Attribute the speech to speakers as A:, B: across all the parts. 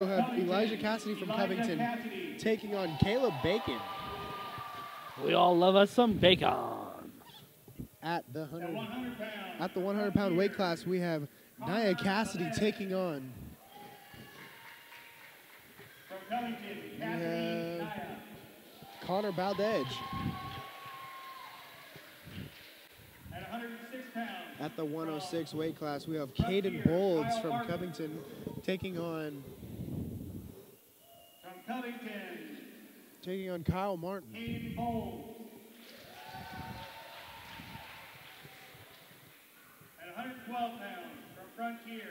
A: We'll have Naya Cassidy from Covington taking on Caleb Bacon.
B: We all love us some bacon.
A: At the 100-pound weight class, we have Naya Cassidy taking on. We have Connor Baldedge. At the 106 weight class, we have Caden Bolds from Covington taking on Kyle Martin.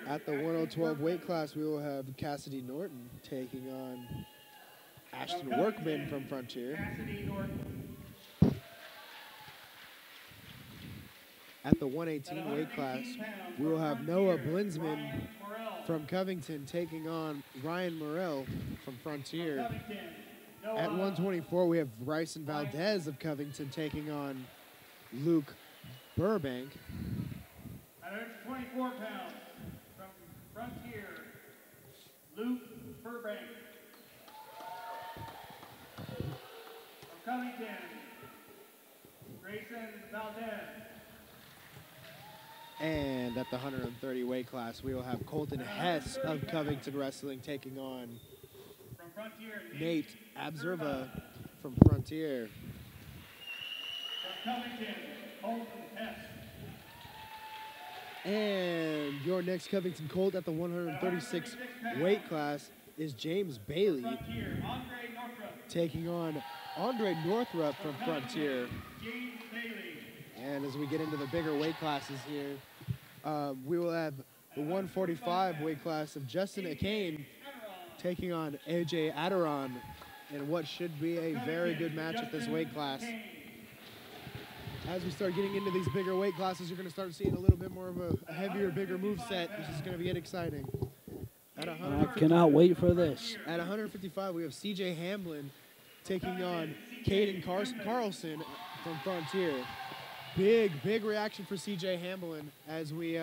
A: At the 112 weight class, we will have Cassidy Norton taking on Ashton Workman from Frontier. At the 118 weight class, we will have Noah Blinsman from Covington taking on Ryan Morrell from Frontier. At 124, we have Bryson Valdez of Covington taking on Luke Burbank.
C: At 124 pounds from Frontier, Luke Burbank. From Covington, Grayson Valdez.
A: And at the 130 weight class, we will have Colton Hess of Covington Wrestling taking on Nate Abzerva from Frontier.
C: From Covington, Colton Hess.
A: And your next Covington Colt at the 136 weight class is James Bailey taking on Andre Northrup from Frontier. And as we get into the bigger weight classes here, we will have the 145 weight class of Justin Akane taking on AJ Aderon in what should be a very good match at this weight class. As we start getting into these bigger weight classes, you're going to start seeing a little bit more of a heavier, bigger move set. This is going to get exciting.
B: I cannot wait for this.
A: At 155, we have CJ Hamlin taking on Caden Carlson from Frontier. Big reaction for CJ Hamlin as we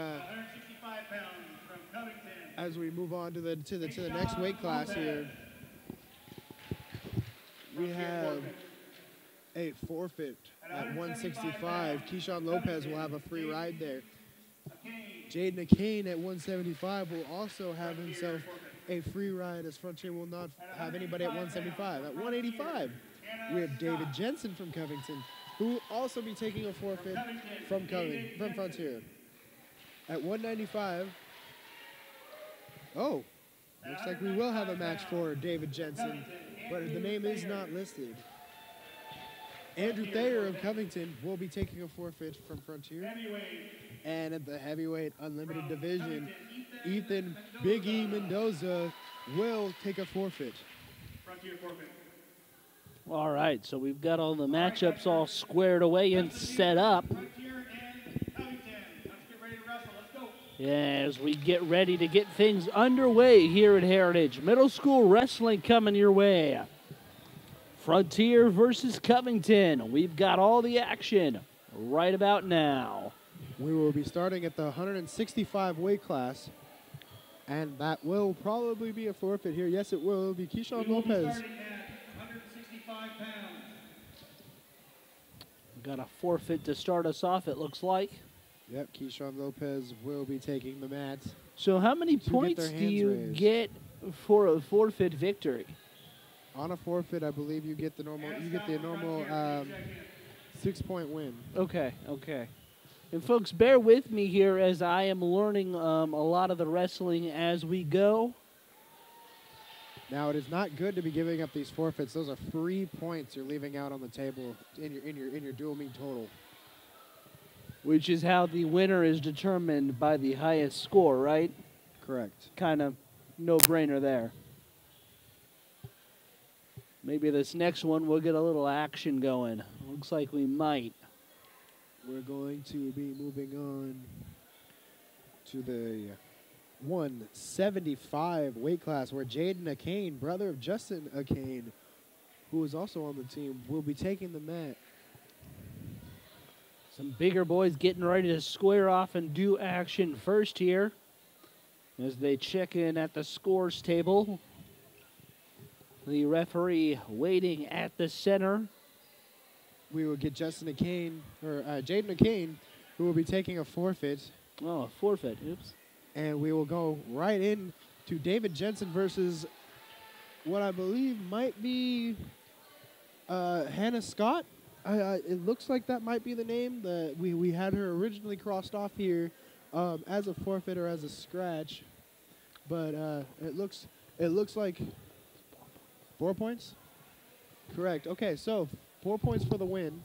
A: move on to the next weight class here. We have a forfeit at 165. Keyshawn Lopez will have a free ride there. Jaden Akane at 175 will also have himself a free ride, as Frontier will not have anybody at 175. At 185, we have David Jensen from Covington, who will also be taking a forfeit from Frontier. At 195, looks like we will have a match for David Jensen, but the name is not listed. Andrew Thayer of Covington will be taking a forfeit from Frontier. And at the heavyweight unlimited division, Ethan Big E Mendoza will take a forfeit.
C: Frontier forfeit.
B: All right, so we've got all the matchups all squared away and set up. Yeah, as we get ready to get things underway here at Heritage. Middle school wrestling coming your way. Frontier versus Covington. We've got all the action right about now.
A: We will be starting at the 165 weight class, and that will probably be a forfeit here. Yes, it will. It'll be Keyshawn Lopez.
B: Got a forfeit to start us off, it looks like.
A: Yep, Keyshawn Lopez will be taking the mat.
B: So how many points do you get for a forfeit victory?
A: On a forfeit, I believe you get the normal 6-point win.
B: Okay. And folks, bear with me here as I am learning a lot of the wrestling as we go.
A: Now, it is not good to be giving up these forfeits. Those are free points you're leaving out on the table in your dual meet total.
B: Which is how the winner is determined by the highest score, right?
A: Correct.
B: Kind of no-brainer there. Maybe this next one we'll get a little action going. Looks like we might.
A: We're going to be moving on to the 175 weight class, where Jaden Akane, brother of Justin Akane, who is also on the team, will be taking the mat.
B: Some bigger boys getting ready to square off and do action first here as they check in at the scores table. The referee waiting at the center.
A: We will get Jaden McCain, who will be taking a forfeit.
B: Oh, a forfeit. Oops.
A: And we will go right in to David Jensen versus what I believe might be Hannah Scott. It looks like that might be the name. We had her originally crossed off here as a forfeit or as a scratch, but it looks like 4 points. Correct. Okay, so 4 points for the win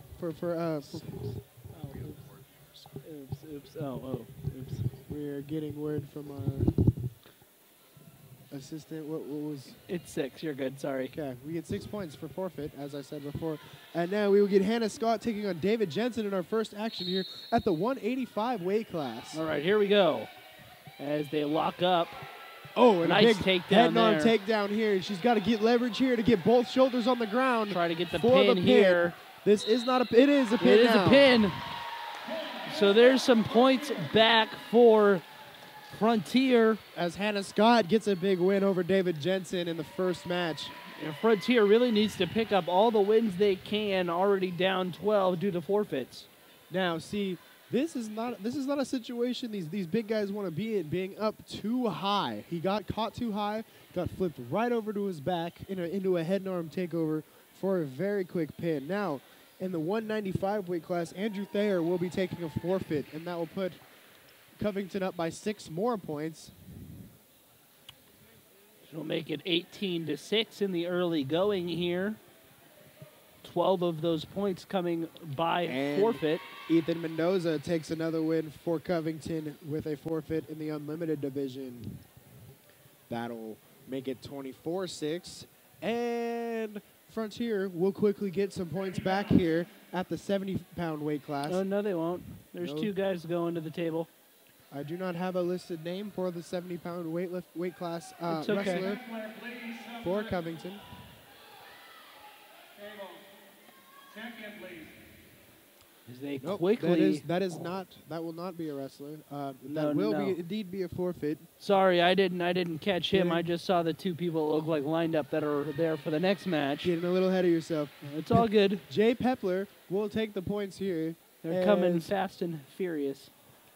B: Oops. Oh, oops.
A: We're getting word from our assistant. What was?
B: It's 6. You're good. Sorry.
A: Okay, we get 6 points for forfeit, as I said before. And now we will get Hannah Scott taking on David Jensen in our first action here at the 185 weight class.
B: All right, here we go. As they lock up.
A: Oh, and
B: nice
A: a big
B: takedown
A: head-on
B: there.
A: takedown here. She's got to get leverage here to get both shoulders on the ground.
B: Try to get the
A: for
B: pin here.
A: This is not a. It is a pin.
B: It is
A: now.
B: a pin. So there's some points back for Frontier.
A: As Hannah Scott gets a big win over David Jensen in the first match.
B: And Frontier really needs to pick up all the wins they can, already down 12 due to forfeits.
A: Now, see, this is not a situation these big guys want to be in, being up too high. He got caught too high, got flipped right over to his back into a head and arm takeover for a very quick pin. Now, in the 195 weight class, Andrew Thayer will be taking a forfeit, and that will put Covington up by 6 more points.
B: It'll make it 18-6 in the early going here. 12 of those points coming by forfeit.
A: Ethan Mendoza takes another win for Covington with a forfeit in the unlimited division. That'll make it 24-6. And Frontier will quickly get some points back here at the 70-pound weight class.
B: Oh, no, they won't. There's 2 guys going to the table.
A: I do not have a listed name for the 70-pound weight class
B: It's okay.
A: wrestler for Covington.
C: Table. Check in, please.
B: As they
A: Nope,
B: quickly.
A: that will not be a wrestler. That will indeed be a forfeit.
B: Sorry, I didn't catch him.
A: Yeah.
B: I just saw the 2 people that look like lined up that are there for the next match.
A: Getting a little ahead of yourself.
B: It's all good.
A: Jay Pepler will take the points here.
B: They're coming fast and furious.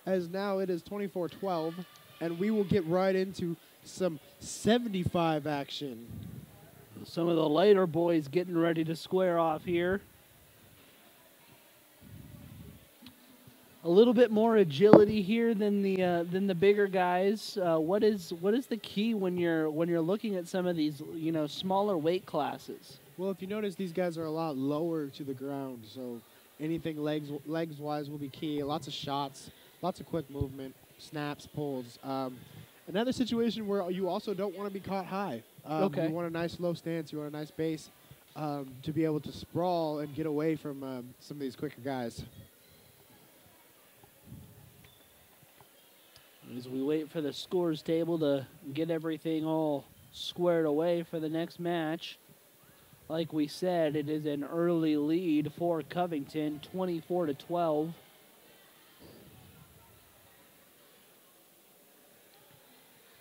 A: As now it is 24-12, and we will get right into some 75 action.
B: Some of the lighter boys getting ready to square off here. A little bit more agility here than the bigger guys. What is the key when you're looking at some of these smaller weight classes?
A: Well, if you notice, these guys are a lot lower to the ground, so anything legs wise will be key. Lots of shots, lots of quick movement, snaps, pulls. Another situation where you also don't want to be caught high.
B: Okay.
A: You want a nice low stance. You want a nice base to be able to sprawl and get away from some of these quicker guys.
B: As we wait for the scores table to get everything all squared away for the next match. Like we said, it is an early lead for Covington, 24-12.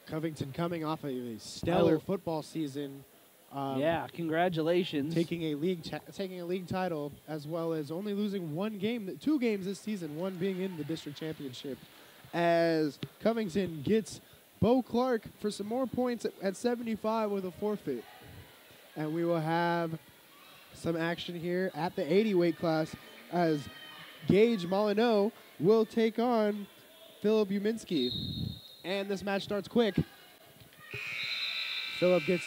A: Covington coming off a stellar football season.
B: Yeah, congratulations.
A: Taking a league title, as well as only losing 2 games this season, one being in the district championship. As Covington gets Bo Clark for some more points at 75 with a forfeit. And we will have some action here at the 80 weight class as Gage Molyneux will take on Philip Uminski. And this match starts quick. Philip gets.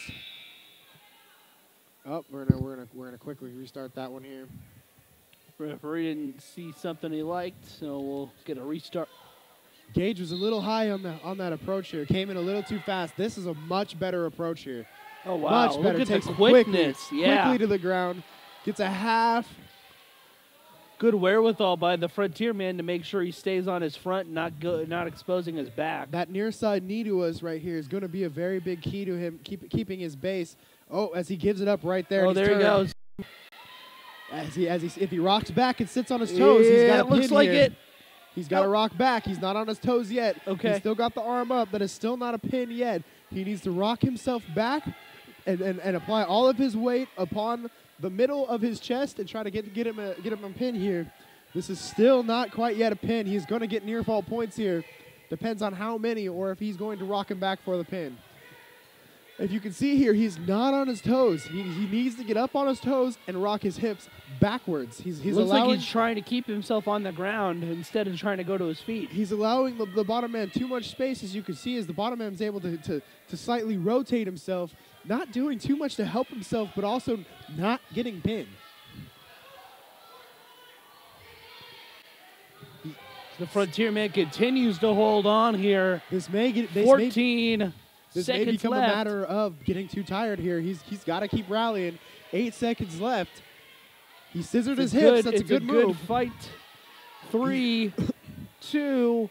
A: Oh, we're gonna quickly restart that one here.
B: Referee didn't see something he liked, so we'll get a restart.
A: Gage was a little high on that approach here. Came in a little too fast. This is a much better approach here.
B: Oh wow!
A: Much better.
B: Look at
A: Takes
B: the
A: him
B: quickness.
A: quickly to the ground. Gets a half.
B: Good wherewithal by the Frontier man to make sure he stays on his front, not exposing his back.
A: That near side knee to us right here is going to be a very big key to him keeping his base. Oh, as he gives it up right there.
B: Oh, there he goes.
A: If he rocks back and sits on his toes, he's got a
B: it looks
A: pin
B: like
A: here.
B: it.
A: He's got to rock back. He's not on his toes yet.
B: Okay.
A: He's still got the arm up. That is still not a pin yet. He needs to rock himself back and apply all of his weight upon the middle of his chest and try to get him a pin here. This is still not quite yet a pin. He's going to get near fall points here. Depends on how many or if he's going to rock him back for the pin. If you can see here, he's not on his toes. He needs to get up on his toes and rock his hips backwards. He's
B: looks like he's trying to keep himself on the ground instead of trying to go to his feet.
A: He's allowing the bottom man too much space, as you can see, as the bottom man's able to slightly rotate himself, not doing too much to help himself, but also not getting pinned.
B: The Frontier man continues to hold on here.
A: This may get
B: 14
A: This
B: seconds
A: may become
B: left.
A: a matter of getting too tired here. He's got to keep rallying. 8 seconds left. He scissored his hips. That's a good move.
B: Good fight. 3, 2,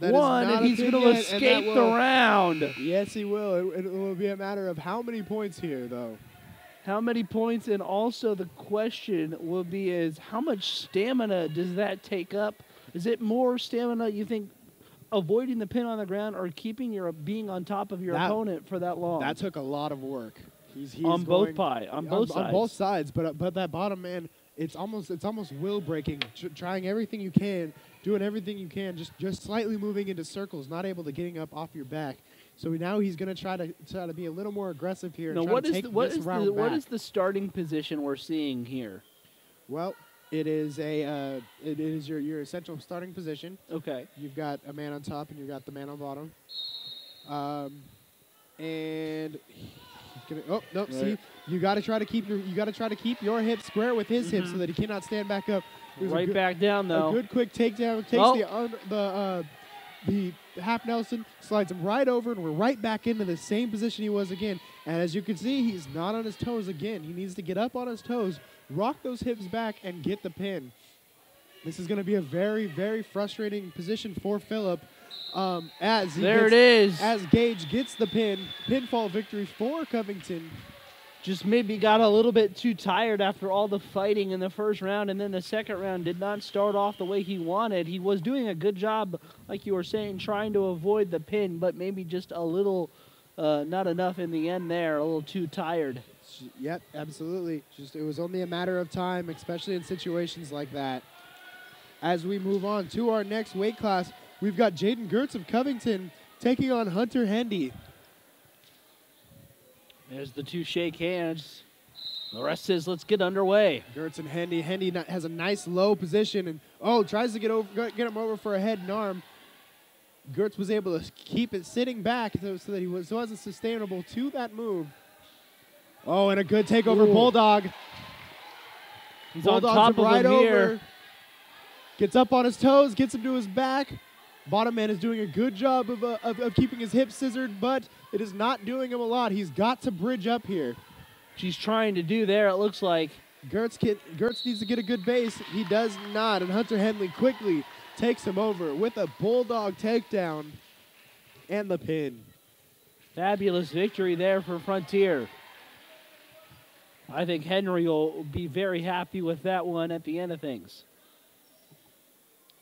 A: That is
B: 1,
A: not
B: and
A: a
B: he's
A: pin
B: going to
A: yet, and that
B: escape the
A: will-
B: round.
A: Yes, he will. It will be a matter of how many points here, though.
B: How many points? And also the question will be is how much stamina does that take up? Is it more stamina, you think, avoiding the pin on the ground or keeping your being on top of your opponent for that long?
A: That took a lot of work. He's
B: on
A: going,
B: both sides.
A: On both sides, but that bottom man, it's almost will breaking. Trying everything you can, doing everything you can, just slightly moving into circles, not able to getting up off your back. So now he's going to try to be a little more aggressive here.
B: Now,
A: and
B: what
A: try to take this round back.
B: what is the starting position we're seeing here?
A: Well, it is your essential starting position.
B: Okay.
A: You've got a man on top and you've got the man on bottom. And he's gonna, oh no!
B: Right.
A: See, you got to try to keep your hips square with his hips so that he cannot stand back up. There's
B: Right back down though.
A: A good quick takedown takes the half Nelson, slides him right over, and we're right back into the same position he was again. And as you can see, he's not on his toes again. He needs to get up on his toes, rock those hips back, and get the pin. This is going to be a very, very frustrating position for Phillip. As Gage gets the pinfall victory for Covington.
B: Just maybe got a little bit too tired after all the fighting in the first round, and then the second round did not start off the way he wanted. He was doing a good job, like you were saying, trying to avoid the pin, but maybe just a little not enough in the end there, a little too tired.
A: Yep, absolutely. It was only a matter of time, especially in situations like that. As we move on to our next weight class, we've got Jaden Gertz of Covington taking on Hunter Hendy.
B: There's the two shake hands. The rest says, let's get underway.
A: Gertz and Hendy. Hendy has a nice low position and, tries to get him over for a head and arm. Gertz was able to keep it sitting back so that he wasn't sustainable to that move. Oh, and a good takeover.
B: Ooh.
A: Bulldog.
B: He's
A: Bulldog's
B: on top
A: him
B: of
A: right
B: him
A: over.
B: here.
A: Gets up on his toes, gets him to his back. Bottom man is doing a good job of keeping his hips scissored, but it is not doing him a lot. He's got to bridge up here.
B: She's trying to do there, it looks like.
A: Gertz needs to get a good base. He does not, and Hunter Henley quickly takes him over with a bulldog takedown and the pin.
B: Fabulous victory there for Frontier. I think Henry will be very happy with that one at the end of things.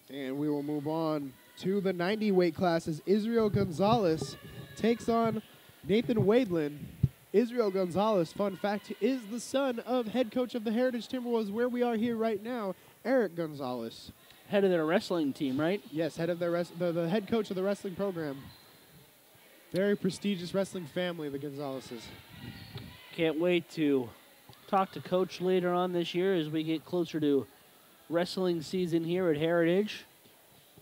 A: And we will move on to the 90 weight class as Israel Gonzalez takes on Nathan Wadeland. Israel Gonzalez, fun fact, is the son of head coach of the Heritage Timberwolves, where we are here right now, Eric Gonzalez.
B: Head of their wrestling team, right?
A: Yes, head of the head coach of the wrestling program. Very prestigious wrestling family, the Gonzalezes.
B: Can't wait to talk to Coach later on this year as we get closer to wrestling season here at Heritage.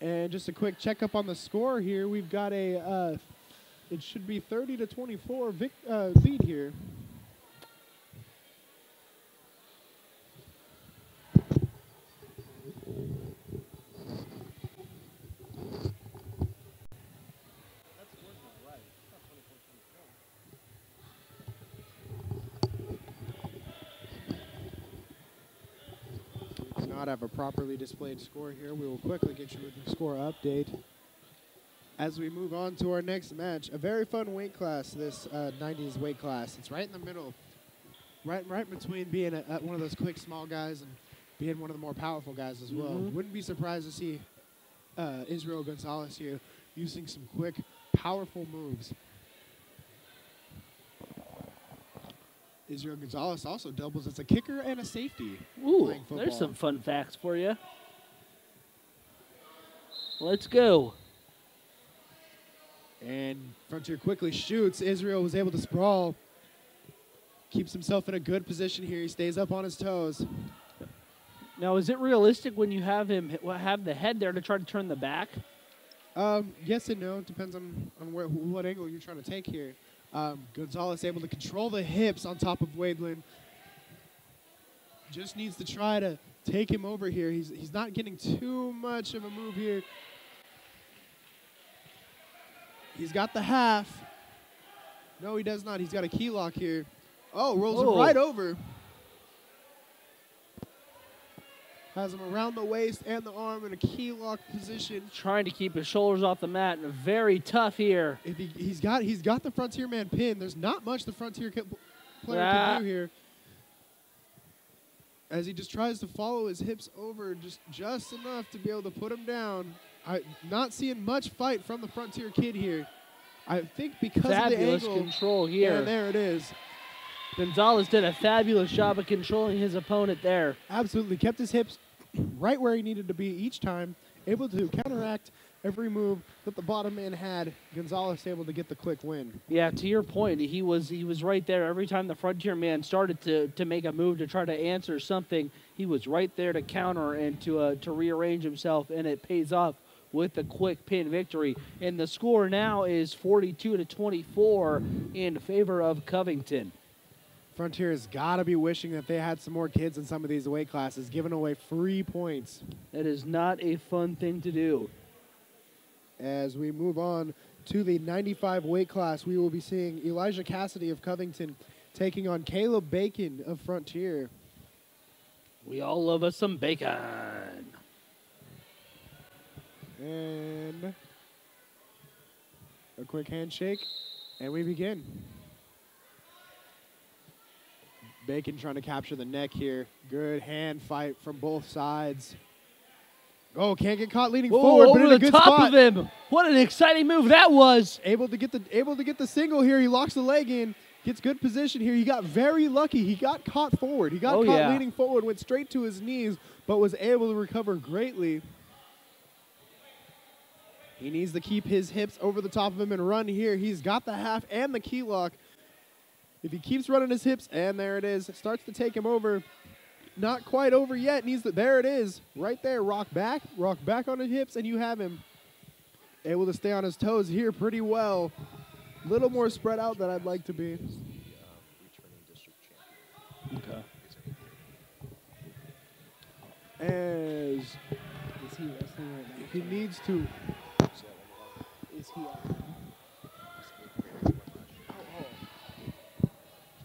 A: And just a quick checkup on the score here. We've got it should be 30-24 lead here. Not have a properly displayed score here. We will quickly get you a score update. As we move on to our next match, a very fun weight class, this 90s weight class. It's right in the middle, right between being one of those quick, small guys and being one of the more powerful guys as well. Wouldn't be surprised to see Israel Gonzalez here using some quick, powerful moves. Israel Gonzalez also doubles as a kicker and a safety.
B: Ooh, there's some fun facts for you. Let's go.
A: And Frontier quickly shoots. Israel was able to sprawl. Keeps himself in a good position here. He stays up on his toes.
B: Now, is it realistic when you have him have the head there to try to turn the back?
A: Yes and no. It depends on what angle you're trying to take here. Gonzalez able to control the hips on top of Wadeland. Just needs to try to take him over here. He's not getting too much of a move here. He's got the half. No, he does not. He's got a key lock here. Oh, rolls him right over. Has him around the waist and the arm in a key lock position.
B: Trying to keep his shoulders off the mat, and very tough here.
A: If he's got the Frontier man pinned. There's not much the Frontier player can do here. As he just tries to follow his hips over just enough to be able to put him down. I'm not seeing much fight from the Frontier kid here. I think because of the angle.
B: Fabulous control here.
A: Yeah, there it is.
B: Gonzalez did a fabulous job of controlling his opponent there.
A: Absolutely. Kept his hips right where he needed to be each time. Able to counteract every move that the bottom man had. Gonzalez able to get the quick win.
B: Yeah, to your point, he was right there. Every time the Frontier man started to make a move to try to answer something, he was right there to counter and to rearrange himself, and it pays off with a quick pin victory. And the score now is 42-24 in favor of Covington.
A: Frontier has got to be wishing that they had some more kids in some of these weight classes, giving away free points.
B: That is not a fun thing to do.
A: As we move on to the 95 weight class, we will be seeing Naya Cassidy of Covington taking on Caleb Bacon of Frontier.
B: We all love us some bacon.
A: And a quick handshake, and we begin. Bacon trying to capture the neck here. Good hand fight from both sides. Oh, can't get caught leaning forward, but in a good spot.
B: Over the top of him. What an exciting move that was.
A: Able to get the single here. He locks the leg in. Gets good position here. He got very lucky. He got caught forward. He got caught leaning forward, went straight to his knees, but was able to recover greatly. He needs to keep his hips over the top of him and run here. He's got the half and the key lock. If he keeps running his hips, and there it is, starts to take him over. Not quite over yet. There it is, right there. Rock back on his hips, and you have him. Able to stay on his toes here pretty well. Little more spread out than I'd like to be.
B: Okay.
A: As
B: is he wrestling right now?
A: he needs to.
B: Is he?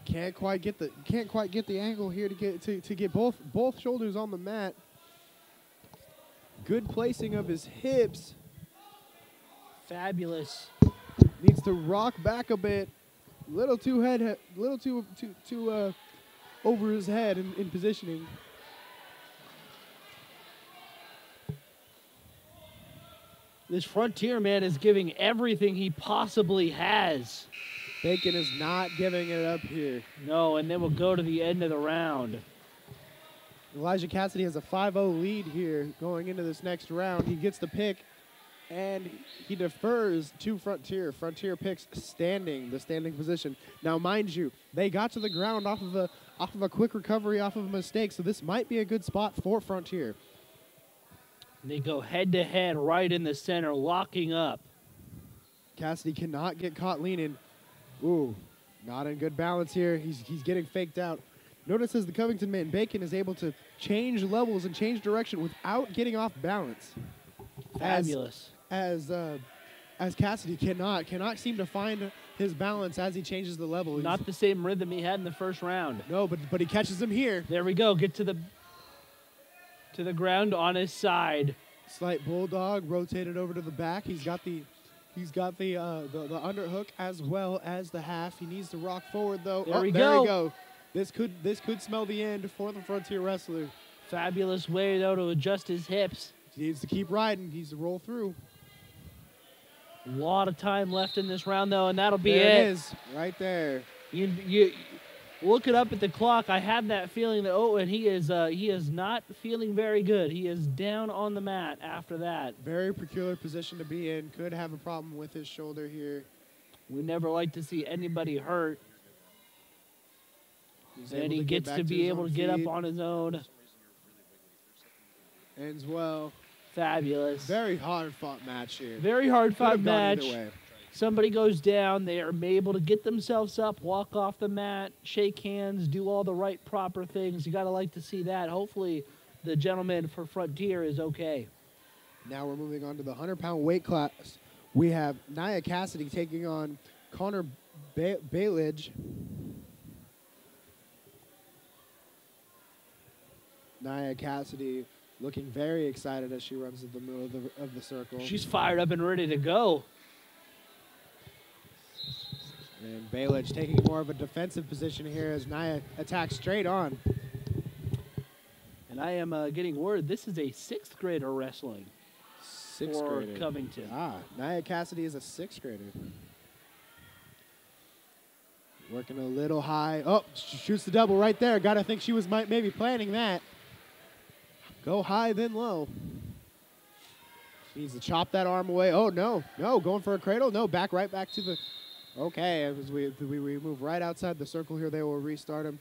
A: Can't quite get the angle here to get both shoulders on the mat. Good placing of his hips.
B: Fabulous.
A: Needs to rock back a bit. Little too over his head in positioning.
B: This Frontier man is giving everything he possibly has.
A: Bacon is not giving it up here.
B: No, and then we'll go to the end of the round.
A: Naya Cassidy has a 5-0 lead here going into this next round. He gets the pick, and he defers to Frontier. Frontier picks the standing position. Now, mind you, they got to the ground off of a quick recovery, off of a mistake, so this might be a good spot for Frontier.
B: They go head-to-head right in the center, locking up.
A: Cassidy cannot get caught leaning. Ooh, not in good balance here. He's getting faked out. Notice as the Covington man, Bacon is able to change levels and change direction without getting off balance.
B: Fabulous.
A: As Cassidy cannot seem to find his balance as he changes the level.
B: Not the same rhythm he had in the first round.
A: No, but he catches him here.
B: There we go. Get to the ground on his side.
A: Slight bulldog rotated over to the back. He's got the underhook as well as the half. He needs to rock forward though.
B: There we
A: go. This could smell the end for the Frontier wrestler.
B: Fabulous way though to adjust his hips.
A: He needs to keep riding. He needs to roll through.
B: A lot of time left in this round though, and that'll be
A: There
B: it.
A: it is, right there.
B: looking up at the clock, I had that feeling that, and he is not feeling very good. He is down on the mat after that.
A: Very peculiar position to be in. Could have a problem with his shoulder here.
B: We never like to see anybody hurt. And he gets to be able to get up on his own.
A: Ends well.
B: Fabulous.
A: Very hard-fought match here.
B: Very hard-fought match.
A: Either way.
B: Somebody goes down. They are able to get themselves up, walk off the mat, shake hands, do all the right proper things. You got to like to see that. Hopefully the gentleman for Frontier is okay.
A: Now we're moving on to the 100-pound weight class. We have Naya Cassidy taking on Connor Bailage. Naya Cassidy looking very excited as she runs in the middle of the circle.
B: She's fired up and ready to go.
A: And Bailage taking more of a defensive position here as Naya attacks straight on.
B: And I am getting word this is a 6th grader wrestling for Covington.
A: Naya Cassidy is a 6th grader. Working a little high. Oh, shoots the double right there. Got to think she was maybe planning that. Go high, then low. Needs to chop that arm away. Oh, no. No, going for a cradle. No, right back to the... Okay, as we move right outside the circle here, they will restart him.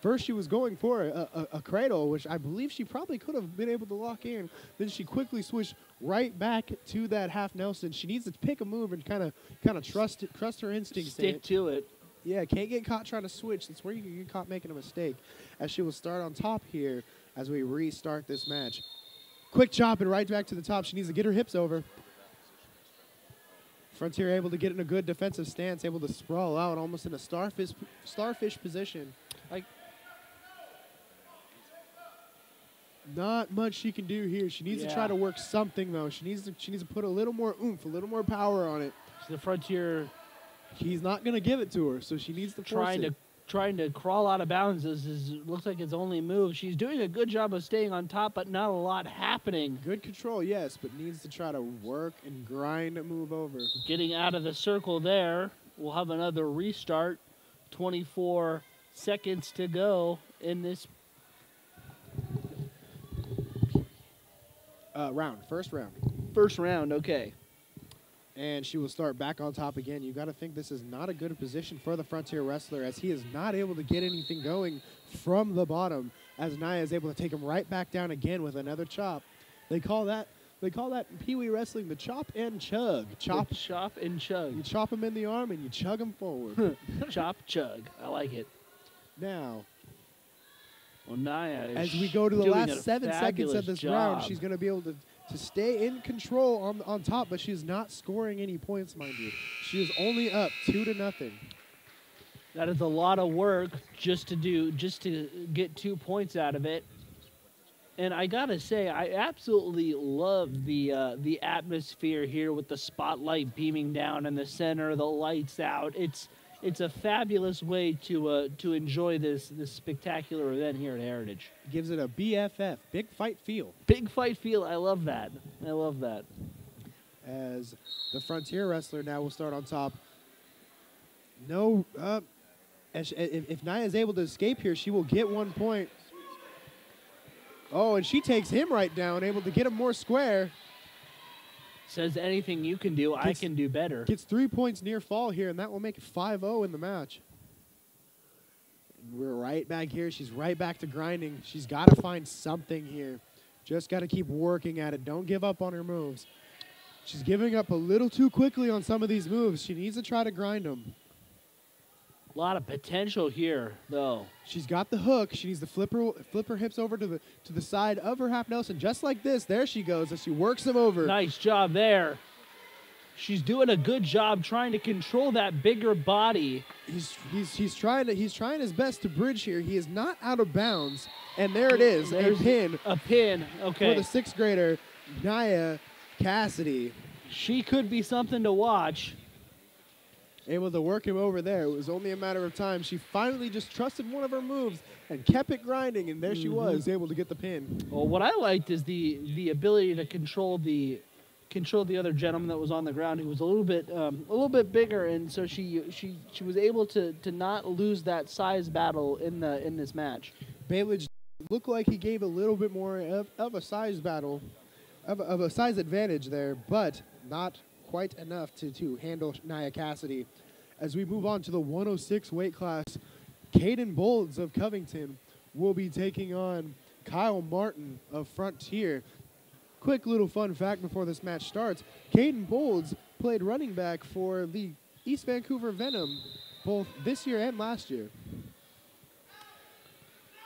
A: First, she was going for a cradle, which I believe she probably could have been able to lock in. Then she quickly switched right back to that half Nelson. She needs to pick a move and kind of trust her instincts.
B: Stick to it.
A: Yeah, can't get caught trying to switch. That's where you can get caught making a mistake. As she will start on top here as we restart this match. Quick chop and right back to the top. She needs to get her hips over. Frontier able to get in a good defensive stance, able to sprawl out almost in a starfish position. Like, not much she can do here. She needs to try to work something though. She needs to put a little more oomph, a little more power on it.
B: The Frontier,
A: he's not going to give it to her, so she needs to
B: trying to crawl out of bounds. Looks like it's only move. She's doing a good job of staying on top, but not a lot happening.
A: Good control, yes, but needs to try to work and grind a move over.
B: Getting out of the circle there. We'll have another restart. 24 seconds to go in this
A: round. First round.
B: First round, okay.
A: And she will start back on top again. You got to think this is not a good position for the Frontier wrestler as he is not able to get anything going from the bottom as Naya is able to take him right back down again with another chop. They call that in Pee Wee wrestling the chop and chug.
B: Chop and chug.
A: You chop him in the arm and you chug him forward.
B: Chop, chug. I like it.
A: Now,
B: well, Naya is
A: as we go to the last 7 seconds of this round, she's going to be able to stay in control on top, but she's not scoring any points, mind you. She is only up 2-0.
B: That is a lot of work just to get 2 points out of it. And I gotta say, I absolutely love the atmosphere here with the spotlight beaming down in the center, the lights out. It's a fabulous way to enjoy this spectacular event here at Heritage.
A: Gives it a BFF, big fight feel.
B: Big fight feel. I love that. I love that.
A: As the Frontier wrestler now will start on top. No, if Naya is able to escape here, she will get 1 point. Oh, and she takes him right down, able to get him more square.
B: Says anything you can do, I can do better.
A: Gets 3 points near fall here, and that will make it 5-0 in the match. And we're right back here. She's right back to grinding. She's got to find something here. Just got to keep working at it. Don't give up on her moves. She's giving up a little too quickly on some of these moves. She needs to try to grind them.
B: A lot of potential here, though.
A: She's got the hook. She needs to flip her hips over to the side of her half Nelson, just like this. There she goes as she works him over.
B: Nice job there. She's doing a good job trying to control that bigger body.
A: He's trying his best to bridge here. He is not out of bounds, and there it is.
B: There's
A: a pin.
B: A pin. Okay.
A: For the 6th grader, Naya Cassidy.
B: She could be something to watch.
A: Able to work him over there. It was only a matter of time. She finally just trusted one of her moves and kept it grinding, and there she was, able to get the pin.
B: Well, what I liked is the ability to control the controlled the other gentleman that was on the ground. He was a little bit bigger, and so she was able to not lose that size battle in this match.
A: Bailage looked like he gave a little bit more of a size battle, of a size advantage there, but not quite enough to handle Naya Cassidy. As we move on to the 106 weight class, Caden Bolds of Covington will be taking on Kyle Martin of Frontier. Quick little fun fact before this match starts, Caden Bolds played running back for the East Vancouver Venom both this year and last year.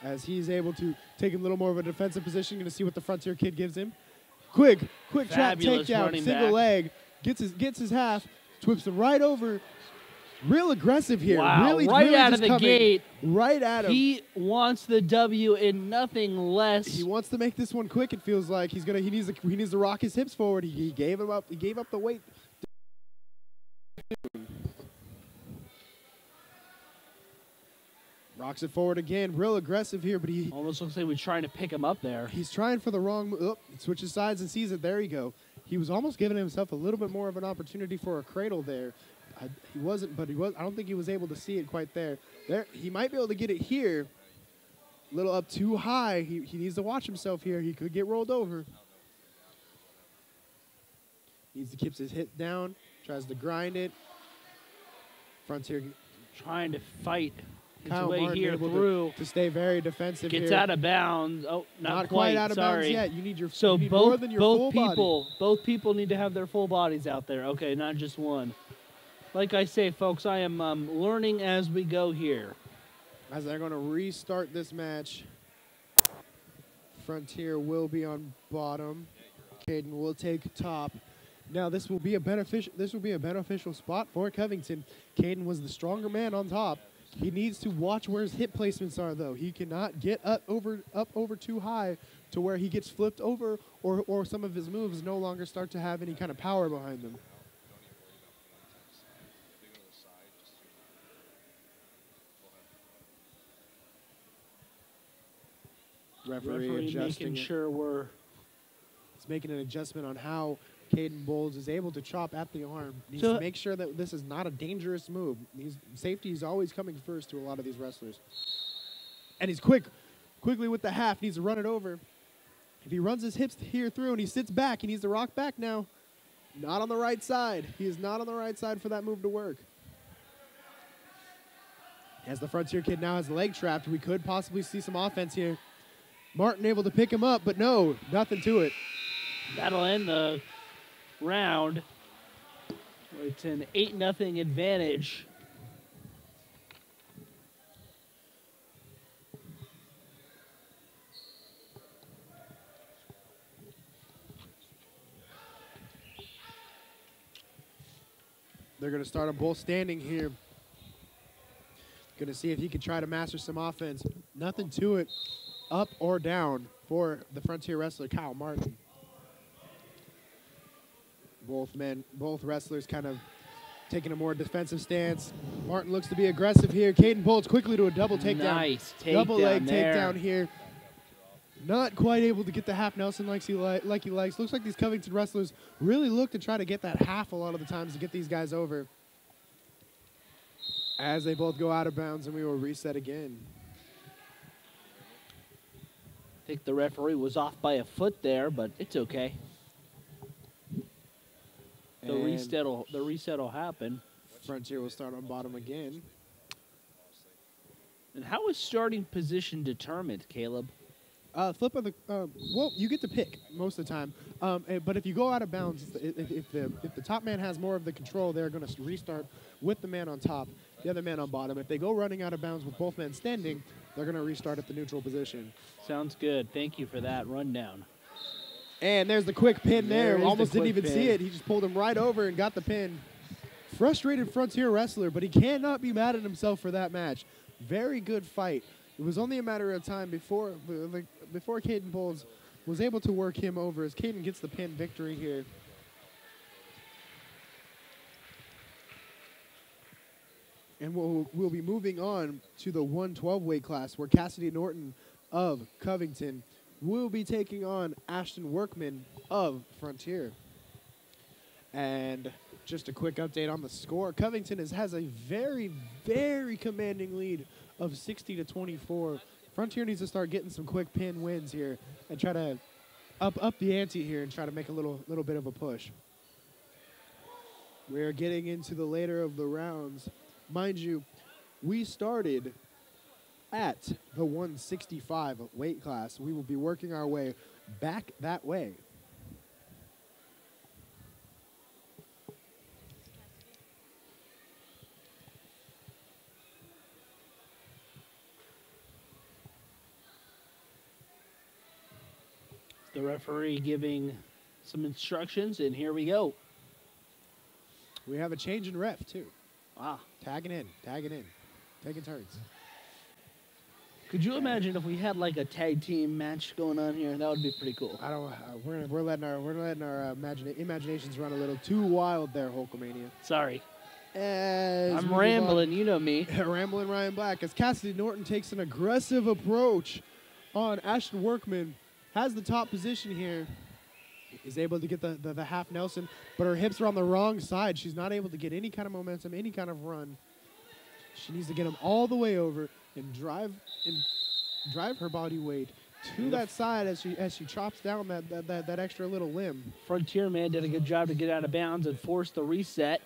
A: As he's able to take a little more of a defensive position, going to see what the Frontier kid gives him. Quick trap takedown, single leg, gets his half, whips him right over. Real aggressive here.
B: Wow,
A: really
B: out of the gate.
A: Right at him.
B: He wants the W in nothing less.
A: He wants to make this one quick. It feels like he needs to rock his hips forward. He gave him up. He gave up the weight. Rocks it forward again. Real aggressive here, but he
B: almost looks like he was trying to pick him up there.
A: He's trying for the wrong move. Oh, switches sides and sees it. There you go. He was almost giving himself a little bit more of an opportunity for a cradle there. He wasn't, but I don't think he was able to see it quite there. He might be able to get it here. A little up too high. He needs to watch himself here. He could get rolled over. Needs to keep his hip down. Tries to grind it. Frontier
B: trying to fight his
A: Kyle
B: way
A: Martin
B: here through.
A: To stay very defensive.
B: Gets
A: here.
B: out of bounds. Oh, not
A: quite out of bounds yet. You need more than your full body.
B: Both people need to have their full bodies out there. Okay, not just one. Like I say, folks, I am learning as we go here.
A: As they're going to restart this match, Frontier will be on bottom. Caden will take top. Now this will be a beneficial spot for Covington. Caden was the stronger man on top. He needs to watch where his hip placements are, though. He cannot get up over too high to where he gets flipped over, or some of his moves no longer start to have any kind of power behind them. Referee adjusting
B: making sure
A: he's making an adjustment on how Caden Bolds is able to chop at the arm. Needs to make sure that this is not a dangerous move. Safety is always coming first to a lot of these wrestlers. And he's quickly with the half, needs to run it over. If he runs his hips here through and he sits back, he needs to rock back now. Not on the right side. He is not on the right side for that move to work. As the Frontier kid now has the leg trapped, we could possibly see some offense here. Martin able to pick him up, but no, nothing to it.
B: That'll end the round. It's an 8-0 advantage.
A: They're going to start them both standing here. Going to see if he can try to master some offense. Nothing to it, up or down, for the Frontier wrestler, Kyle Martin. Both wrestlers kind of taking a more defensive stance. Martin looks to be aggressive here. Caden Bolds quickly to a double takedown.
B: Nice takedown.
A: Double leg takedown here. Not quite able to get the half Nelson like he likes. Looks like these Covington wrestlers really look to try to get that half a lot of the times to get these guys over. As they both go out of bounds, and we will reset again.
B: I think the referee was off by a foot there, but it's okay. The reset will happen.
A: Frontier will start on bottom again.
B: And how is starting position determined, Caleb?
A: Flip of the well, you get to pick most of the time. But if you go out of bounds, if the top man has more of the control, they're going to restart with the man on top, the other man on bottom. If they go running out of bounds with both men standing, they're going to restart at the neutral position.
B: Sounds good. Thank you for that rundown.
A: And there's the quick pin there. Almost didn't even see it. He just pulled him right over and got the pin. Frustrated Frontier wrestler, but he cannot be mad at himself for that match. Very good fight. It was only a matter of time before Caden Bolds was able to work him over, as Caden gets the pin victory here. And we'll be moving on to the 112 weight class, where Cassidy Norton of Covington will be taking on Ashton Workman of Frontier. And just a quick update on the score. Covington has a very, very commanding lead of 60-24. Frontier needs to start getting some quick pin wins here and try to up the ante here and try to make a little bit of a push. We're getting into the later of the rounds. Mind you, we started at the 165 weight class. We will be working our way back that way.
B: The referee giving some instructions, and here we go.
A: We have a change in ref, too.
B: Ah.
A: Tagging in, taking turns.
B: Could you imagine if we had like a tag team match going on here? That would be pretty cool.
A: I don't. We're letting our imaginations run a little too wild there, Hulkamania.
B: Sorry.
A: As
B: I'm rambling, you know me.
A: Rambling Ryan Black as Cassidy Norton takes an aggressive approach on Ashton Workman. Has the top position here. Is able to get the half Nelson, but her hips are on the wrong side. She's not able to get any kind of momentum, any kind of run. She needs to get him all the way over and drive her body weight to that side as she chops down that extra little limb.
B: Frontier man did a good job to get out of bounds and force the reset.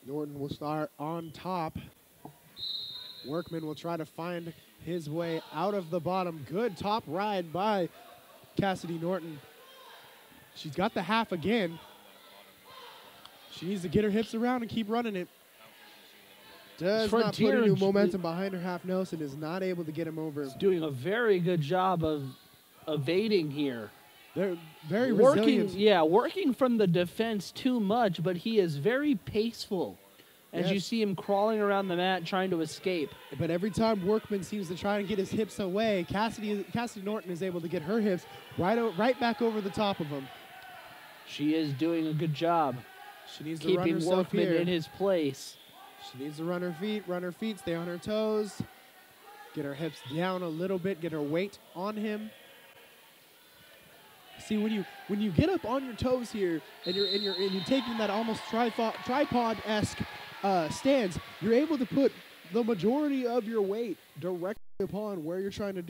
A: Norton will start on top. Workman will try to find his way out of the bottom. Good top ride by Cassidy Norton. She's got the half again. She needs to get her hips around and keep running it. Does not put any momentum behind her half Nelson. Is not able to get him over.
B: Doing a very good job of evading here.
A: They're very resilient.
B: Yeah, working from the defense too much, but he is very paceful. As you see him crawling around the mat trying to escape.
A: But every time Workman seems to try and get his hips away, Cassidy Norton is able to get her hips right back over the top of him.
B: She is doing a good job.
A: She needs to
B: keeping
A: run herself
B: Workman
A: here.
B: in his place.
A: She needs to run her feet, stay on her toes, get her hips down a little bit, get her weight on him. See, when you get up on your toes here and you're taking that almost tripod-esque stance, you're able to put the majority of your weight directly upon where you're trying to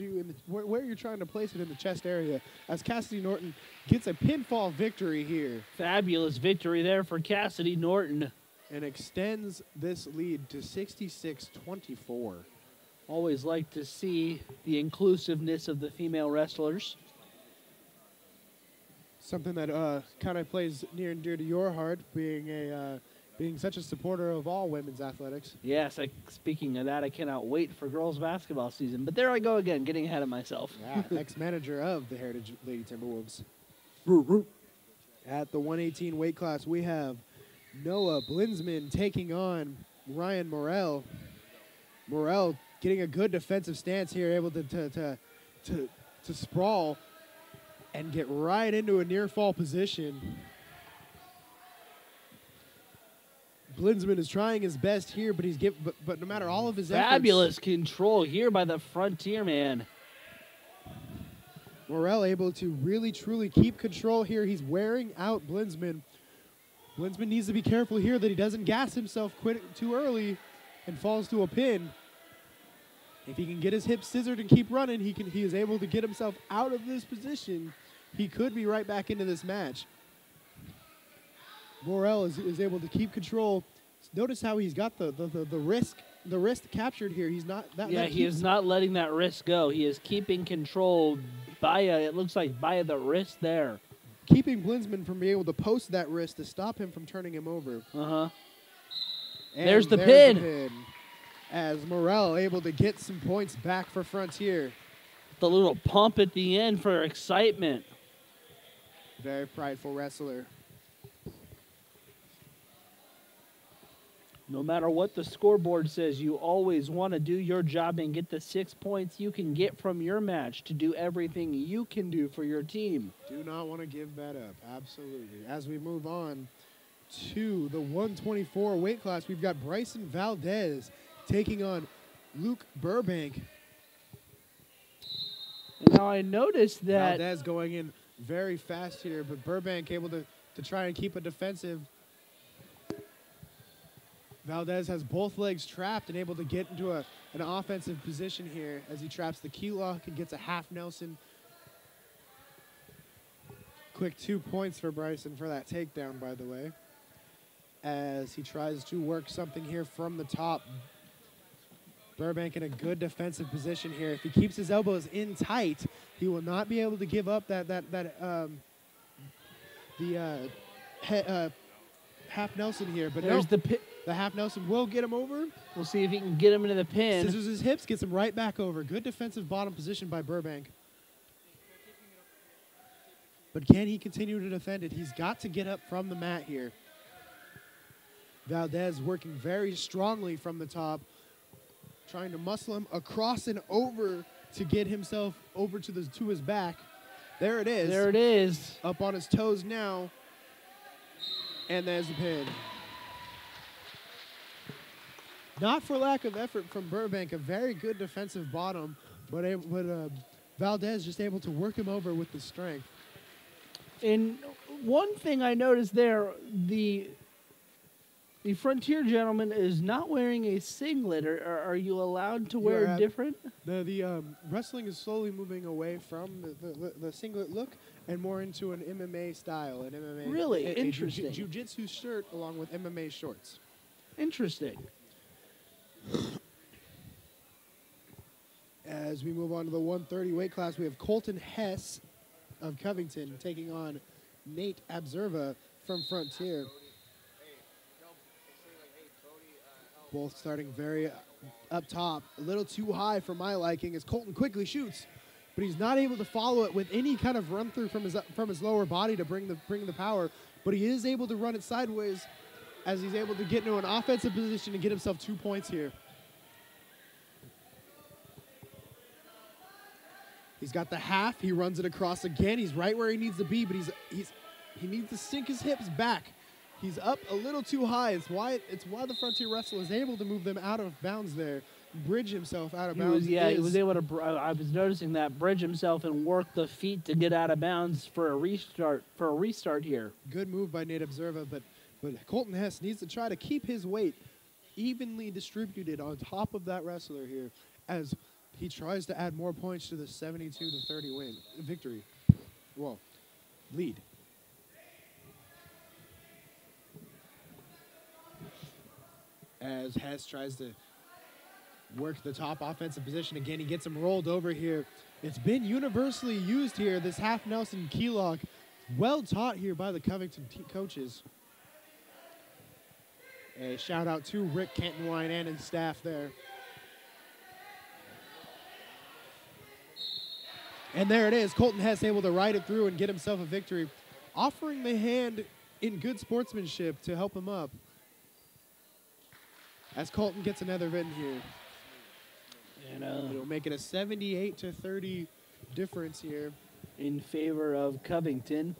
A: where you're trying to place it in the chest area. As Cassidy Norton gets a pinfall victory here,
B: fabulous victory there for Cassidy Norton,
A: and extends this lead to 66-24.
B: Always like to see the inclusiveness of the female wrestlers.
A: Something that kind of plays near and dear to your heart, being such a supporter of all women's athletics.
B: Yes, speaking of that, I cannot wait for girls basketball season. But there I go again, getting ahead of myself.
A: Yeah, ex-manager of the Heritage Lady Timberwolves. At the 118 weight class, we have Noah Blinsman taking on Ryan Morrell. Morrell getting a good defensive stance here, able to sprawl and get right into a near fall position. Blinsman is trying his best here, but but no matter all of his efforts,
B: fabulous control here by the Frontier man.
A: Morrell able to really truly keep control here. He's wearing out Blinsman. Blinsman needs to be careful here that he doesn't gas himself too early and falls to a pin. If he can get his hips scissored and keep running, he is able to get himself out of this position. He could be right back into this match. Morrell is able to keep control. Notice how he's got the wrist captured here. He's not that.
B: Yeah, he is not letting that wrist go. He is keeping control it looks like by the wrist there.
A: Keeping Blinsman from being able to post that wrist to stop him from turning him over.
B: There's the pin.
A: As Morrell able to get some points back for Frontier.
B: The little pump at the end for excitement.
A: Very prideful wrestler.
B: No matter what the scoreboard says, you always want to do your job and get the 6 points you can get from your match to do everything you can do for your team.
A: Do not want to give that up. Absolutely. As we move on to the 124 weight class, we've got Bryson Valdez taking on Luke Burbank.
B: Now I noticed that
A: Valdez going in very fast here, but Burbank able to try and keep a defensive. Valdez has both legs trapped and able to get into an offensive position here as he traps the key lock and gets a half Nelson. Quick 2 points for Bryson for that takedown, by the way, as he tries to work something here from the top. Burbank in a good defensive position here. If he keeps his elbows in tight, he will not be able to give up half Nelson here. But
B: there's
A: the half Nelson will get him over.
B: We'll see if he can get him into the pin.
A: Scissors his hips, gets him right back over. Good defensive bottom position by Burbank. But can he continue to defend it? He's got to get up from the mat here. Valdez working very strongly from the top, trying to muscle him across and over to get himself over to his back. There it is.
B: There it is.
A: Up on his toes now. And there's the pin. Not for lack of effort from Burbank, a very good defensive bottom, but Valdez just able to work him over with the strength.
B: And one thing I noticed there, the Frontier gentleman is not wearing a singlet. Are you allowed to wear different?
A: The wrestling is slowly moving away from the singlet look and more into an MMA style. An MMA
B: really interesting.
A: Jiu-jitsu shirt along with MMA shorts.
B: Interesting.
A: As we move on to the 130 weight class, we have Colton Hess of Covington taking on Nate Abzerva from Frontier. Both starting very up top, a little too high for my liking as Colton quickly shoots, but he's not able to follow it with any kind of run through from his lower body to bring the power, but he is able to run it sideways as he's able to get into an offensive position and get himself 2 points here. He's got the half, he runs it across again, he's right where he needs to be, but he needs to sink his hips back. He's up a little too high. It's why the Frontier wrestler is able to move them out of bounds there, bridge himself out of bounds.
B: He was able to. I was noticing that bridge himself and work the feet to get out of bounds for a restart here.
A: Good move by Nate Abzerva, but Colton Hess needs to try to keep his weight evenly distributed on top of that wrestler here as he tries to add more points to the 72-30 victory. Well, lead. As Hess tries to work the top offensive position. Again, he gets him rolled over here. It's been universally used here, this half Nelson key lock. Well taught here by the Covington coaches. A shout out to Rick Cantonwine and his staff there. And there it is. Colton Hess able to ride it through and get himself a victory, offering the hand in good sportsmanship to help him up. As Colton gets another win here. And it'll make it a 78-30 difference here.
B: In favor of Covington.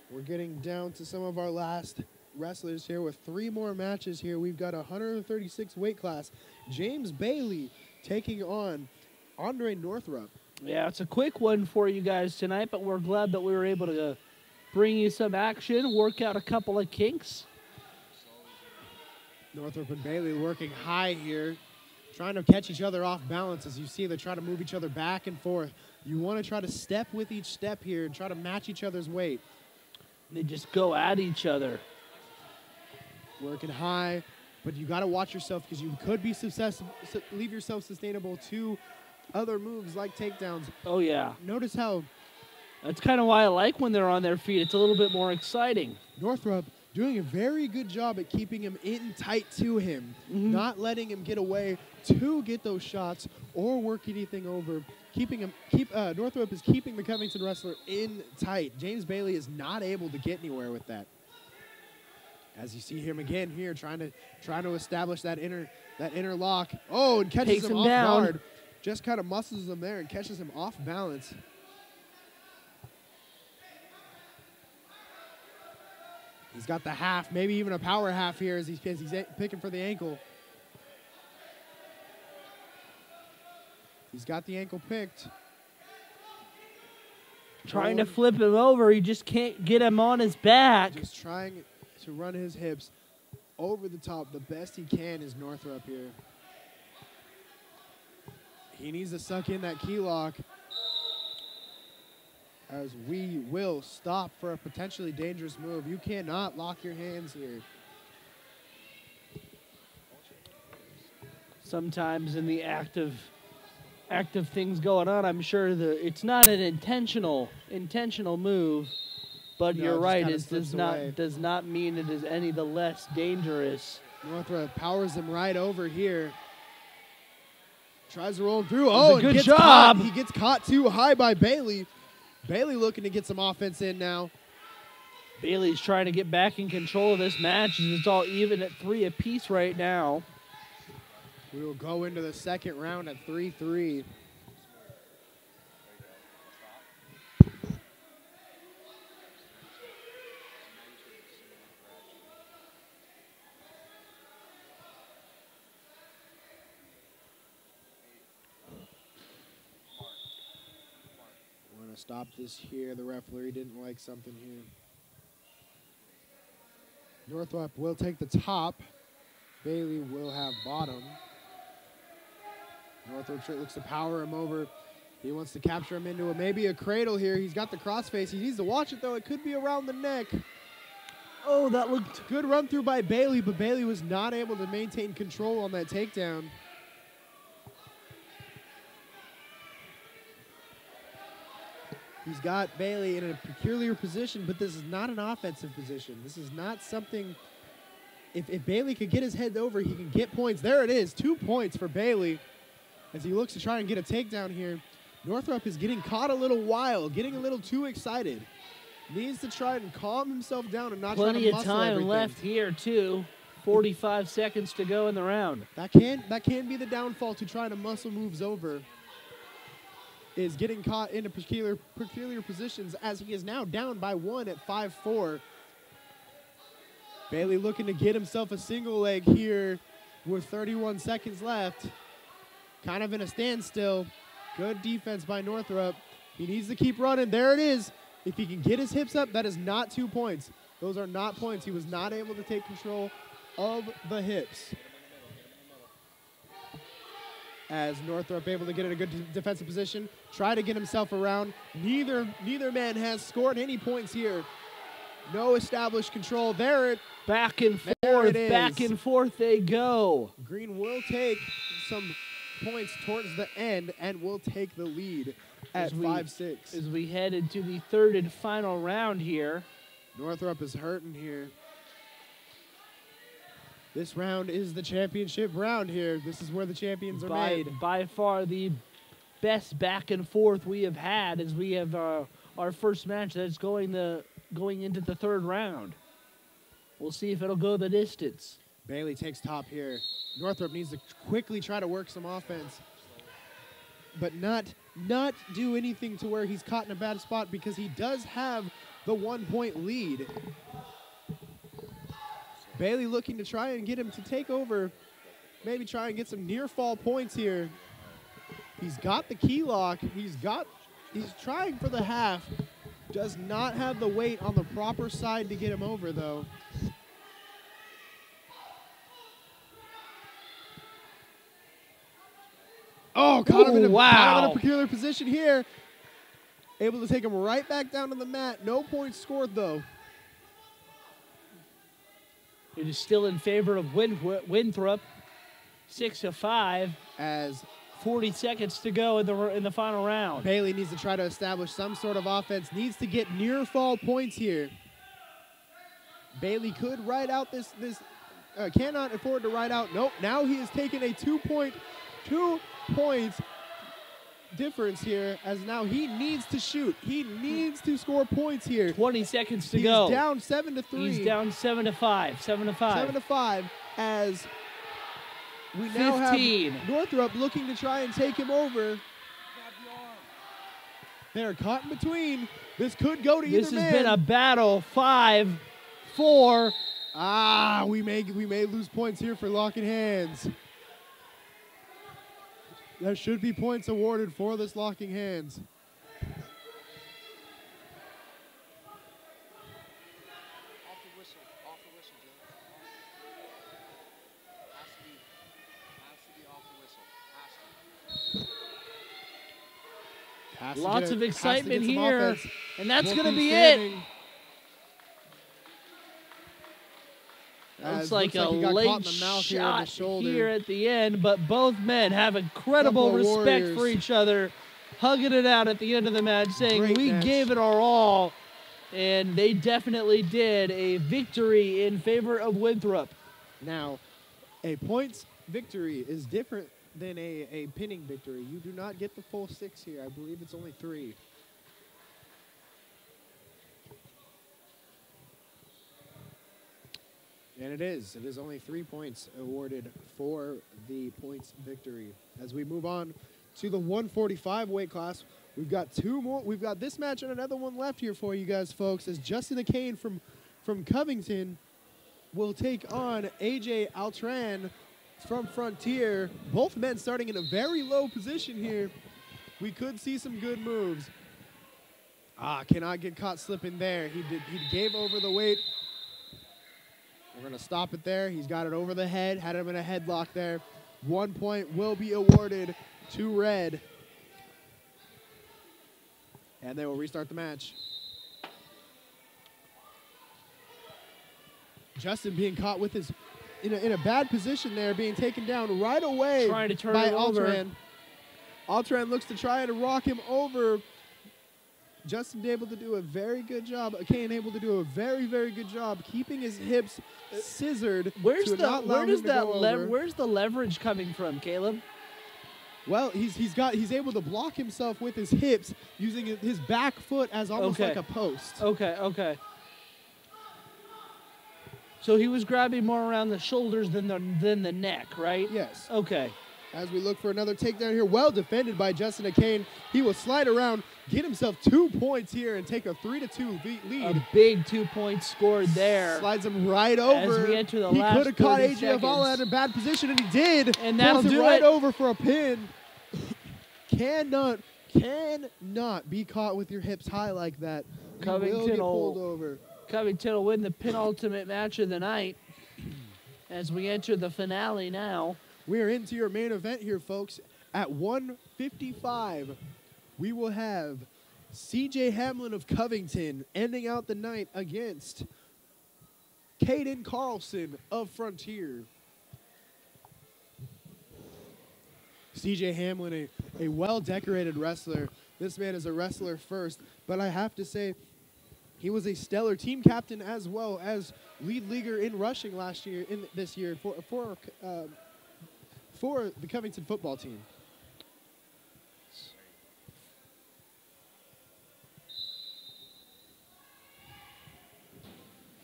A: We're getting down to some of our last wrestlers here with 3 more matches here. We've got a 136 weight class. James Bailey taking on Andre Northrup.
B: Yeah, it's a quick one for you guys tonight, but we're glad that we were able to bring you some action, work out a couple of kinks.
A: Northrup and Bailey working high here, trying to catch each other off balance. As you see, they try to move each other back and forth. You want to try to step with each step here and try to match each other's weight.
B: They just go at each other.
A: Working high, but you got to watch yourself because you could be leave yourself sustainable to other moves like takedowns.
B: Oh, yeah.
A: Notice how...
B: That's kind of why I like when they're on their feet. It's a little bit more exciting.
A: Northrup doing a very good job at keeping him in tight to him, not letting him get away to get those shots or work anything over. Northrup is keeping the Covington wrestler in tight. James Bailey is not able to get anywhere with that. As you see him again here, trying to establish that inner lock. Oh, and catches him off guard. Just kind of muscles him there and catches him off balance. He's got the half, maybe even a power half here as he's picking for the ankle. He's got the ankle picked.
B: Trying to flip him over. He just can't get him on his back.
A: Just trying to run his hips over the top. The best he can is Northrup here. He needs to suck in that key lock, as we will stop for a potentially dangerous move. You cannot lock your hands here.
B: Sometimes in the active things going on, I'm sure it's not an intentional move, but
A: No,
B: you're right.
A: just
B: It does not mean it is any the less dangerous.
A: Northrup powers him right over here. Tries to roll him through.
B: Oh, good job.
A: He gets caught too high by Bailey. Bailey looking to get some offense in now.
B: Bailey's trying to get back in control of this match. It's all even at 3 apiece right now.
A: We will go into the second round at 3-3. We're going to stop this here. The referee didn't like something here. Northrup will take the top. Bailey will have bottom. Northrup looks to power him over. He wants to capture him into maybe a cradle here. He's got the crossface. He needs to watch it, though. It could be around the neck.
B: Oh, that looked
A: good run through by Bailey, but Bailey was not able to maintain control on that takedown. He's got Bailey in a peculiar position, but this is not an offensive position. This is not something... If Bailey could get his head over, he can get points. There it is, 2 points for Bailey as he looks to try and get a takedown here. Northrup is getting caught a little wild, getting a little too excited. Needs to try and calm himself down and not try to muscle everything.
B: Plenty of time left here, too. 45 seconds to go in the round.
A: That can be the downfall to trying to muscle moves over, is getting caught into peculiar positions, as he is now down by 1 at 5-4. Bailey looking to get himself a single leg here with 31 seconds left. Kind of in a standstill. Good defense by Northrup. He needs to keep running. There it is. If he can get his hips up, that is not 2 points. Those are not points. He was not able to take control of the hips. As Northrup able to get in a good defensive position, try to get himself around. Neither man has scored any points here. No established control.
B: Back and forth they go.
A: Green will take some points towards the end and will take the lead at 5-6.
B: As we head into the third and final round here.
A: Northrup is hurting here. This round is the championship round here. This is where the champions are made.
B: By far the best back and forth we have had, as we have our first match that's going into the third round. We'll see if it'll go the distance.
A: Bailey takes top here. Northrup needs to quickly try to work some offense, but not do anything to where he's caught in a bad spot, because he does have the 1 point lead. Bailey looking to try and get him to take over, maybe try and get some near fall points here. He's got the key lock. He's trying for the half. Does not have the weight on the proper side to get him over, though. Oh, caught him in a peculiar position here. Able to take him right back down to the mat. No points scored, though.
B: It is still in favor of Winthrop. 6-5.
A: As
B: 40 seconds to go in the final round.
A: Bailey needs to try to establish some sort of offense. Needs to get near fall points here. Bailey could ride out this cannot afford to ride out. Nope. Now he has taken a 2 point difference here, as now he needs to shoot. He needs to score points here.
B: 20 seconds to go.
A: He's down 7-3.
B: He's down 7-5.
A: 7-5 as we now have Northrup looking to try and take him over. They're caught in between. This could go to either man.
B: This has been a battle. 5-4.
A: We may lose points here for locking hands. There should be points awarded for this locking hands.
B: Lots of excitement
A: some
B: here,
A: offense.
B: and that's going to
A: Wolfie
B: be
A: standing.
B: it.
A: Looks
B: Looks like a
A: he got
B: late
A: caught in the mouth here, in the
B: shot
A: shoulder.
B: here at the end, but both men have incredible
A: Couple of
B: respect for
A: warriors.
B: each other, hugging it out at the end of the match, saying,
A: Great
B: we
A: match.
B: gave it our all, and they definitely did. A victory in favor of Winthrop.
A: Now, a points victory is different than a pinning victory. You do not get the full 6 here. I believe it's only 3. And it is. It is only 3 points awarded for the points victory. As we move on to the 145 weight class, we've got 2 more. We've got this match and another one left here for you guys, folks, as Justin Akane from Covington will take on AJ Altran from Frontier. Both men starting in a very low position here. We could see some good moves. Cannot get caught slipping there. He gave over the weight. We're going to stop it there. He's got it over the head, had him in a headlock there. 1 point will be awarded to Red. And they will restart the match. Justin being caught with his, in a bad position there, being taken down right away
B: Trying to turn
A: by
B: it over.
A: Altran. Altran looks to try and rock him over. Justin able to do a very good job. Akane able to do a very, very good job keeping his hips scissored. Where's
B: the leverage coming from, Caleb?
A: Well, he's able to block himself with his hips using his back foot as almost like a post.
B: Okay. So he was grabbing more around the shoulders than the neck, right?
A: Yes.
B: Okay.
A: As we look for another takedown here, well defended by Justin Akane. He will slide around, get himself 2 points here, and take a 3-2 lead.
B: A big 2 points scored there.
A: Slides him right over.
B: As we enter the
A: he
B: last
A: could have caught
B: 30
A: AJ Avala
B: seconds.
A: at a bad position, and he did.
B: And that'll
A: Pulls him
B: do
A: right
B: it.
A: over for a pin. Cannot be caught with your hips high like that. You will get pulled over.
B: Covington will win the penultimate match of the night as we enter the finale now.
A: We are into your main event here, folks. At 155, we will have CJ Hamlin of Covington ending out the night against Caden Carlson of Frontier. CJ Hamlin, a well-decorated wrestler. This man is a wrestler first, but I have to say, he was a stellar team captain as well as lead leaguer in rushing this year for the Covington football team.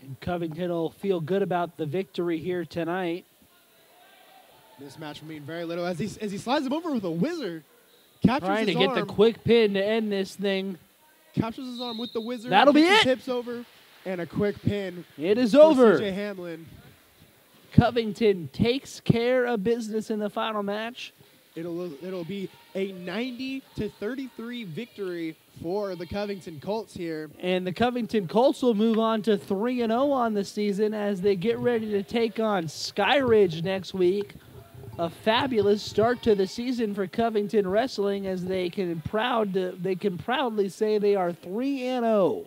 B: And Covington will feel good about the victory here tonight.
A: This match will mean very little as he slides him over with a whizzer. Captures
B: Trying to
A: his
B: get
A: arm.
B: the quick pin to end this thing.
A: Captures his arm with the whizzer.
B: That'll be
A: gets
B: it.
A: His hips over and a quick pin.
B: It is
A: for
B: over.
A: CJ Hamlin.
B: Covington takes care of business in the final match.
A: It'll be a 90-33 victory for the Covington Colts here.
B: And the Covington Colts will move on to 3-0 on the season as they get ready to take on Skyridge next week. A fabulous start to the season for Covington Wrestling as they can proudly say they are 3-0.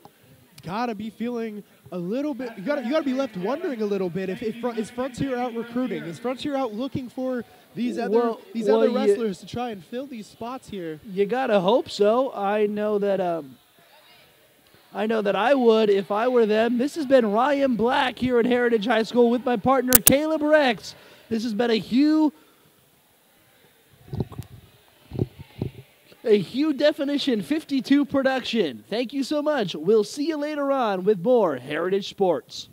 A: Gotta be feeling a little bit. You gotta be left wondering a little bit is Frontier out recruiting? Is Frontier out looking for these other wrestlers to try and fill these spots here?
B: You gotta hope so. I know that I would if I were them. This has been Ryan Black here at Heritage High School with my partner Caleb Rex. This has been a Hugh Definition 52 production. Thank you so much. We'll see you later on with more Heritage Sports.